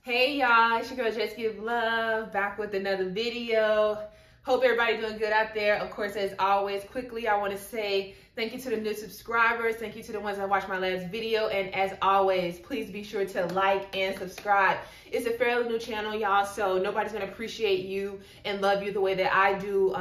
Hey y'all, it's your girl Just Give Love, back with another video. Hope everybody doing good out there. Of course, as always, quickly I want to say thank you to the new subscribers, thank you to the ones that watched my last video, and as always, please be sure to like and subscribe. It's a fairly new channel, y'all, so nobody's gonna appreciate you and love you the way that I do.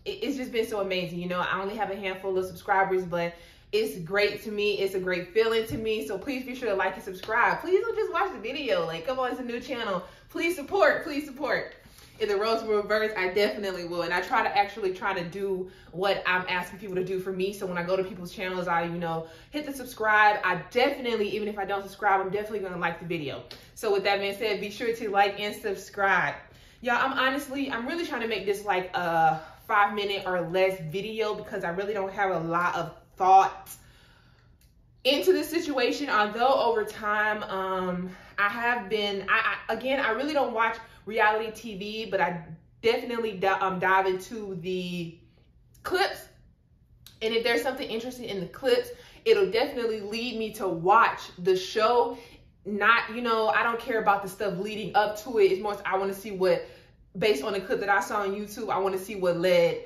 It's just been so amazing. You know, I only have a handful of subscribers, but it's great to me. It's a great feeling to me. So please be sure to like and subscribe. Please don't just watch the video. Like, come on, it's a new channel. Please support. Please support. If the roles were reversed, I definitely will. And I try to do what I'm asking people to do for me. So when I go to people's channels, I, hit the subscribe. I definitely, even if I don't subscribe, I'm definitely going to like the video. So with that being said, be sure to like and subscribe. Y'all, I'm really trying to make this like a 5-minute or less video because I really don't have a lot of thought into this situation, although over time I really don't watch reality TV, but I definitely dive into the clips, and if there's something interesting in the clips, it'll definitely lead me to watch the show. Not, I don't care about the stuff leading up to it. It's more I want to see what, based on the clip that I saw on YouTube, I want to see what led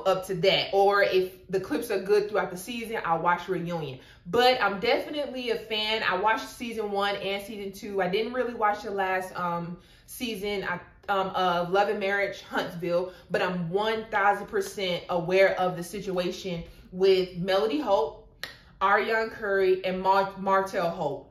up to that. Or if the clips are good throughout the season, I'll watch Reunion. But I'm definitely a fan. I watched season 1 and season 2. I didn't really watch the last season of Love and Marriage Huntsville, but I'm 1000% aware of the situation with Melody Holt, Arionne Curry, and Martell Holt.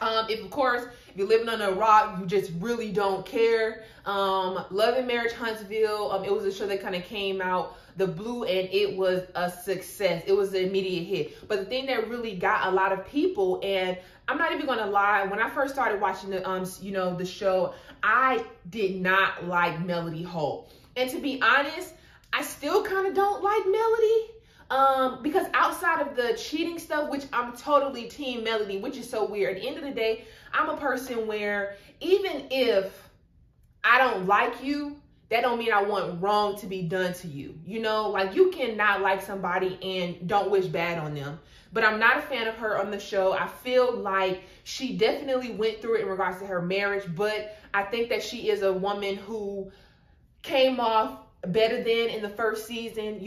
If you're living under a rock, you just really don't care. Love and Marriage Huntsville, it was a show that kind of came out the blue and it was a success. It was an immediate hit. But the thing that really got a lot of people, and I'm not even gonna lie, when I first started watching the the show, I did not like Melody Holt. And to be honest, I still kind of don't like Melody. Because outside of the cheating stuff, which I'm totally team Melody, which is so weird. At the end of the day, I'm a person where even if I don't like you, that don't mean I want wrong to be done to you. Like you cannot like somebody and don't wish bad on them. But I'm not a fan of her on the show. I feel like she definitely went through it in regards to her marriage, but I think that she is a woman who came off better than in the first season.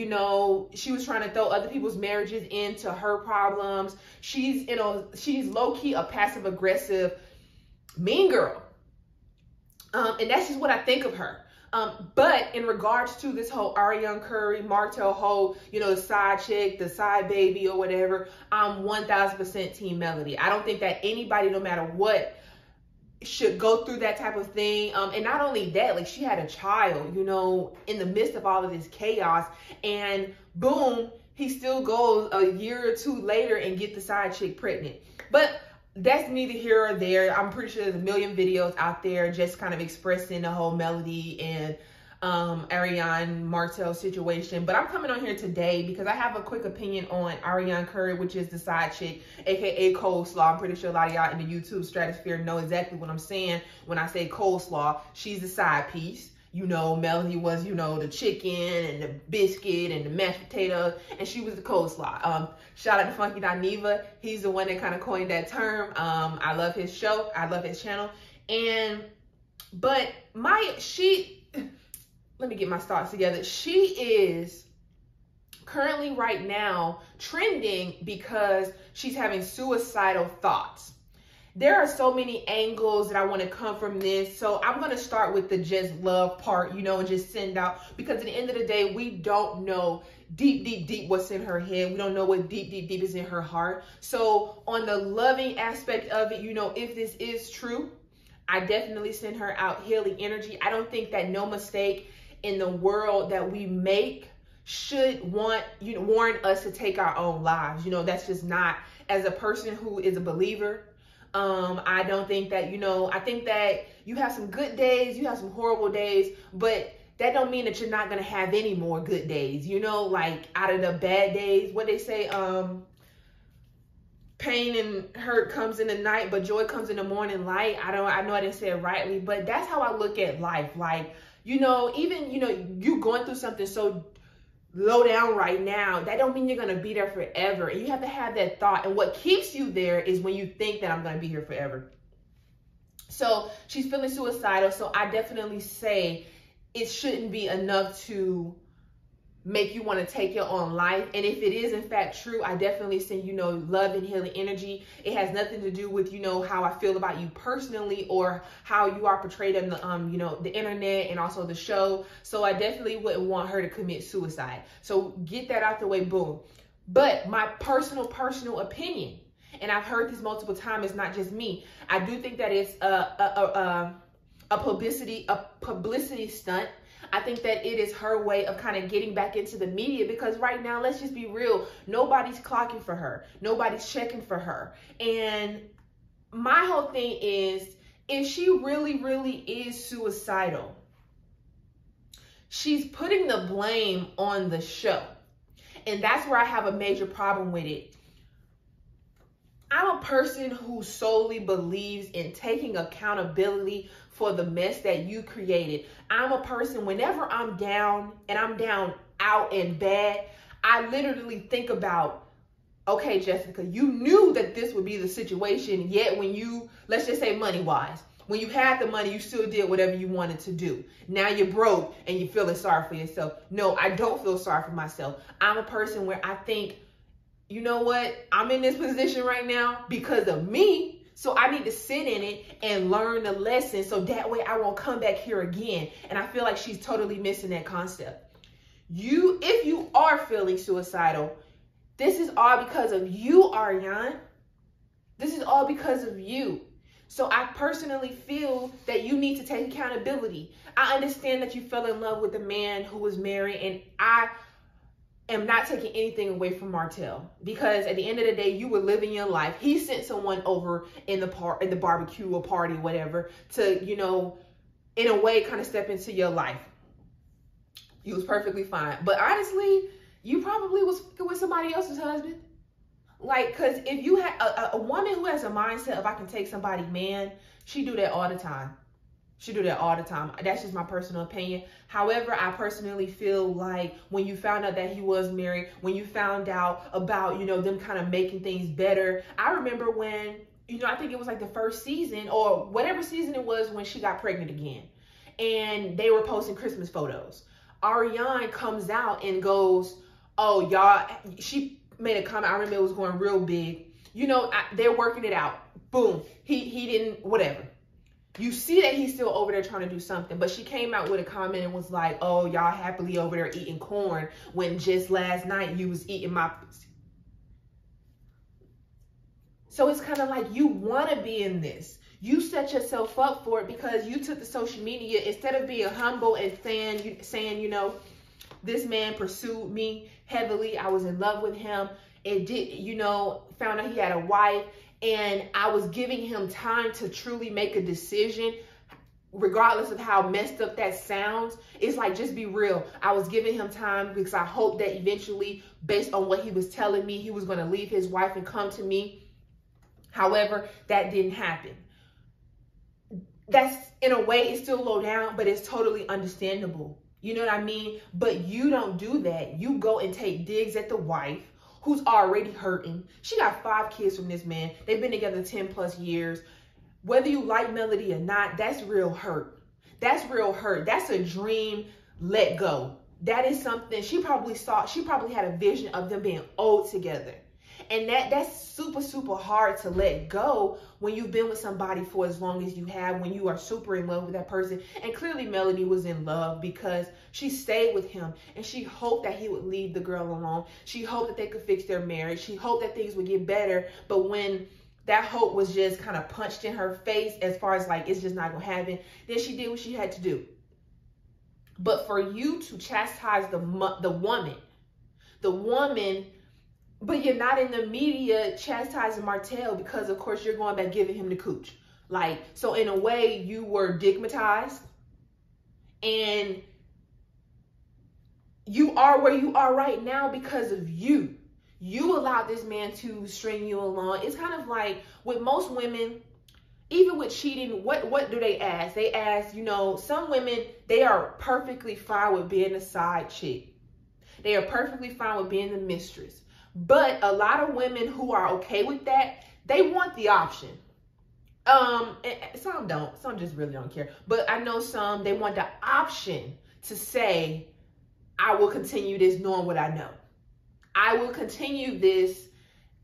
She was trying to throw other people's marriages into her problems. She's low-key a passive-aggressive mean girl. And that's just what I think of her. But in regards to this whole Arionne Curry, Martell Holt, the side chick, the side baby or whatever, I'm 1000% team Melody. I don't think that anybody, no matter what, should go through that type of thing. And not only that, like she had a child, in the midst of all of this chaos, and boom, he still goes a year or two later and get the side chick pregnant. But that's neither here or there. I'm pretty sure there's a million videos out there just kind of expressing the whole Melody and Arionne Martell situation. But I'm coming on here today because I have a quick opinion on Arionne Curry, which is the side chick, aka coleslaw. I'm pretty sure a lot of y'all in the YouTube stratosphere know exactly what I'm saying when I say coleslaw. She's the side piece. Melody was, the chicken and the biscuit and the mashed potatoes, and she was the coleslaw. Shout out to Funky Neva. He's the one that kind of coined that term. I love his show. I love his channel. But let me get my thoughts together. She is currently right now trending because she's having suicidal thoughts. There are so many angles that I want to come from this. So I'm going to start with the just love part, and just send out, because at the end of the day, we don't know deep what's in her head. We don't know what deep is in her heart. So on the loving aspect of it, if this is true, I definitely send her out healing energy. I don't think that no mistake in the world that we make should warrant us to take our own lives. That's just not, as a person who is a believer. I don't think that, I think that you have some good days, you have some horrible days, but that don't mean that you're not going to have any more good days, like out of the bad days, what they say, pain and hurt comes in the night, but joy comes in the morning light. I know I didn't say it rightly, but that's how I look at life. Like, even, you going through something so low down right now, that don't mean you're going to be there forever. And you have to have that thought. And what keeps you there is when you think that I'm going to be here forever. So she's feeling suicidal. So I definitely say it shouldn't be enough to make you want to take your own life. And if it is in fact true, I definitely send, you know, love and healing energy. It has nothing to do with, you know, how I feel about you personally or how you are portrayed on the, you know, the internet and also the show. So I definitely wouldn't want her to commit suicide. So get that out the way, boom. But my personal opinion, and I've heard this multiple times, it's not just me. I do think that it's a publicity stunt. I think that it is her way of kind of getting back into the media, because right now, let's just be real, nobody's clocking for her. Nobody's checking for her. And my whole thing is, if she really is suicidal, she's putting the blame on the show. And that's where I have a major problem with it. I'm a person who solely believes in taking accountability for the mess that you created. I'm a person, whenever I'm down and I'm down out and bad, I literally think about, okay, Jessica, you knew that this would be the situation, yet when you, let's just say money-wise, when you had the money, you still did whatever you wanted to do. Now you're broke and you're feeling sorry for yourself. No, I don't feel sorry for myself. I'm a person where I think, you know what? I'm in this position right now because of me. So I need to sit in it and learn the lesson so that way I won't come back here again. And I feel like she's totally missing that concept. If you are feeling suicidal, this is all because of you, Arionne. This is all because of you. So I personally feel that you need to take accountability. I understand that you fell in love with a man who was married, and I am not taking anything away from Martell, because at the end of the day, you were living your life. He sent someone over in the barbecue or party, whatever, to, you know, in a way, kind of step into your life. You was perfectly fine. But honestly, you probably was with somebody else's husband. Like, because if you had a woman who has a mindset of I can take somebody's man, she do that all the time. She do that all the time. That's just my personal opinion. However, I personally feel like when you found out that he was married, when you found out about, you know, them kind of making things better. I remember when, you know, I think it was like the first season or whatever season it was when she got pregnant again. And they were posting Christmas photos. Arionne comes out and goes, oh, y'all, she made a comment. I remember it was going real big. You know, they're working it out. Boom. He didn't, whatever. You see that he's still over there trying to do something, but she came out with a comment and was like, oh, y'all happily over there eating corn when just last night you was eating my pussy. So it's kind of like you want to be in this. You set yourself up for it because you took the social media, instead of being humble and saying, you know, this man pursued me heavily. I was in love with him. It did, you know, found out he had a wife. And I was giving him time to truly make a decision, regardless of how messed up that sounds. It's like, just be real. I was giving him time because I hoped that eventually, based on what he was telling me, he was going to leave his wife and come to me. However, that didn't happen. That's, in a way, it's still low down, but it's totally understandable. You know what I mean? But you don't do that. You go and take digs at the wife, who's already hurting. She got 5 kids from this man. They've been together 10 plus years. Whether you like Melody or not, that's real hurt. That's real hurt. That's a dream let go. That is something she probably saw. She probably had a vision of them being old together. And that's super hard to let go when you've been with somebody for as long as you have, when you are super in love with that person. And clearly Melody was in love because she stayed with him and she hoped that he would leave the girl alone. She hoped that they could fix their marriage. She hoped that things would get better. But when that hope was just kind of punched in her face, as far as like, it's just not gonna happen, then she did what she had to do. But for you to chastise the woman, but you're not in the media chastising Martell because, of course, you're going back giving him the cooch. Like, so in a way, you were digmatized. And you are where you are right now because of you. You allowed this man to string you along. It's kind of like with most women, even with cheating, what do they ask? They ask, you know, some women, they are perfectly fine with being a side chick. They are perfectly fine with being the mistress. But a lot of women who are okay with that, they want the option. Some don't. Some just really don't care. But I know some, they want the option to say, I will continue this knowing what I know. I will continue this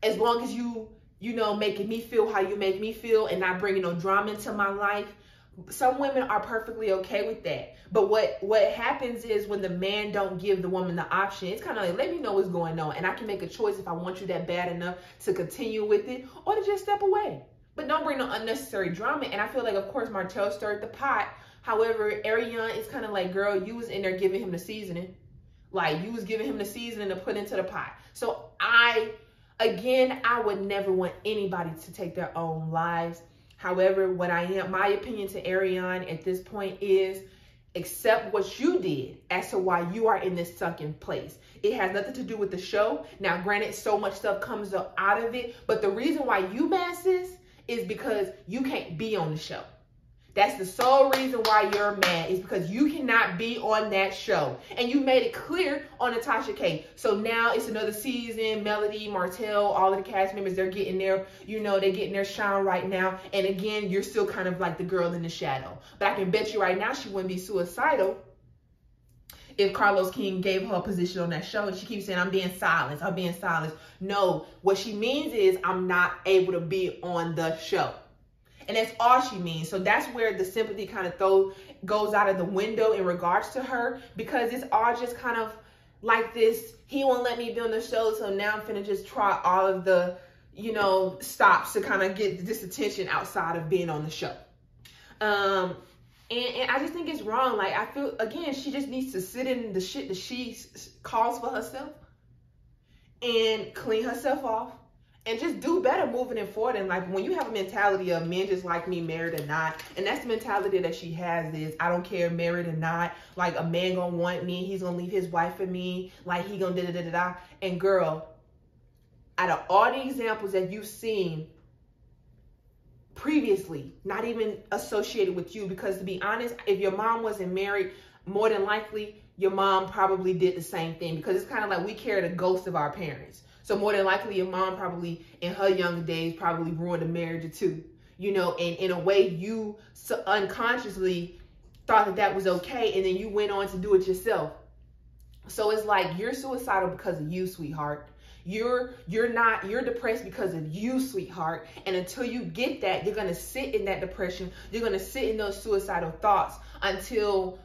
as long as you know, making me feel how you make me feel and not bringing no drama into my life. Some women are perfectly okay with that. But what happens is when the man don't give the woman the option, it's kind of like, let me know what's going on. And I can make a choice if I want you that bad enough to continue with it or to just step away. But don't bring no unnecessary drama. And I feel like, of course, Martell stirred the pot. However, Arionne is kind of like, girl, you was in there giving him the seasoning. Like, you was giving him the seasoning to put into the pot. So again, I would never want anybody to take their own lives. However, my opinion to Arionne at this point is accept what you did as to why you are in this sunken place. It has nothing to do with the show. Now, granted, so much stuff comes up out of it, but the reason why you mad, sis, is because you can't be on the show. That's the sole reason why you're mad, is because you cannot be on that show. And you made it clear on Natasha K. So now it's another season. Melody, Martell, all of the cast members, they're getting their, they're getting their shine right now. And again, you're still kind of like the girl in the shadow. But I can bet you right now she wouldn't be suicidal if Carlos King gave her a position on that show. And she keeps saying, I'm being silenced. I'm being silenced. No, what she means is I'm not able to be on the show. And that's all she means. So that's where the sympathy kind of goes out of the window in regards to her, because it's all just kind of like this, he won't let me be on the show, so now I'm finna just try all of the, stops to kind of get this attention outside of being on the show. And I just think it's wrong. Like, I feel, again, she just needs to sit in the shit that she calls for herself and clean herself off. And just do better moving it forward. And like, when you have a mentality of men just like me, married or not, and that's the mentality that she has, is I don't care, married or not, like a man gonna want me, he's gonna leave his wife for me, like he gonna da-da-da-da-da. And girl, out of all the examples that you've seen previously, not even associated with you, because to be honest, if your mom wasn't married, more than likely your mom probably did the same thing, because it's kind of like we carry the ghost of our parents. So more than likely, your mom probably, in her younger days, probably ruined a marriage or two. And in a way, you unconsciously thought that that was okay, and then you went on to do it yourself. So it's like, you're suicidal because of you, sweetheart. You're depressed because of you, sweetheart. And until you get that, you're gonna sit in that depression. You're gonna sit in those suicidal thoughts until,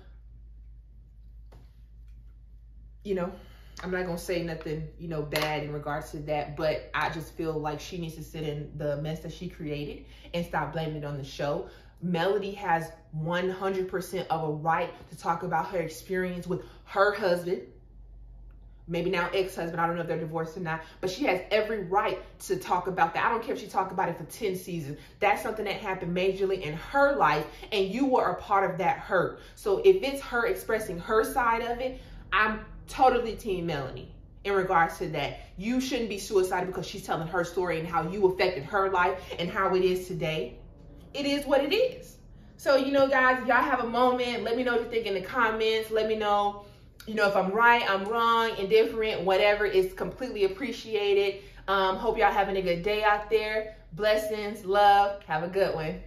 I'm not going to say nothing, bad in regards to that, but I just feel like she needs to sit in the mess that she created and stop blaming it on the show. Melody has 100% of a right to talk about her experience with her husband, maybe now ex-husband. I don't know if they're divorced or not, but she has every right to talk about that. I don't care if she talked about it for 10 seasons. That's something that happened majorly in her life, and you were a part of that hurt. So if it's her expressing her side of it, I'm totally team Melanie in regards to that. You shouldn't be suicidal because she's telling her story and how you affected her life and how it is today. It is what it is. So, guys, if y'all have a moment, let me know what you think in the comments. Let me know, if I'm right, I'm wrong, indifferent, whatever, is completely appreciated. Hope y'all having a good day out there. Blessings, love, have a good one.